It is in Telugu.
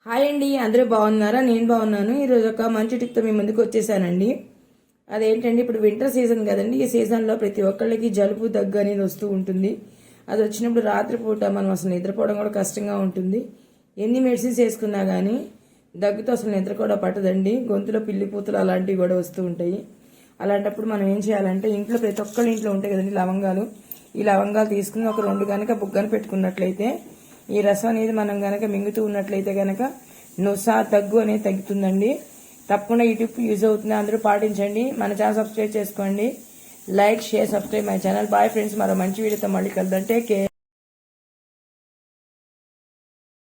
హాయ్ అండి, అందరూ బాగున్నారా? నేను బాగున్నాను. ఈరోజు ఒక మంచి టిప్తో మీ ముందుకు వచ్చేసానండి. అదేంటంటే, ఇప్పుడు వింటర్ సీజన్ కదండి. ఈ సీజన్లో ప్రతి ఒక్కళ్ళకి జలుబు దగ్గు అనేది వస్తూ ఉంటుంది. అది వచ్చినప్పుడు రాత్రిపూట మనం అసలు నిద్రపోవడం కూడా కష్టంగా ఉంటుంది. ఎన్ని మెడిసిన్స్ వేసుకున్నా కానీ దగ్గుతో అసలు నిద్ర కూడా పట్టదండి. గొంతులో పిల్లిపూతలు అలాంటివి కూడా వస్తూ ఉంటాయి. అలాంటప్పుడు మనం ఏం చేయాలంటే, ఇంట్లో ప్రతి ఒక్కళ్ళ ఇంట్లో ఉంటాయి కదండి లవంగాలు. ఈ లవంగాలు తీసుకుని ఒక 2 కనుక బుగ్గను పెట్టుకున్నట్లయితే ఈ రసం అనేది మనం గనక మింగుతూ ఉన్నట్లయితే గనక నొస దగ్గు అనేది తగ్గుతుందండి. తప్పకుండా ఈ టిప్ యూజ్ అవుతుంది, అందరూ పాటించండి. మన ఛానల్ సబ్స్క్రైబ్ చేసుకోండి. Like, share, subscribe my channel. Bye friends, మరో మంచి వీడియోతో మళ్ళీ కలుద్దాం. Take care.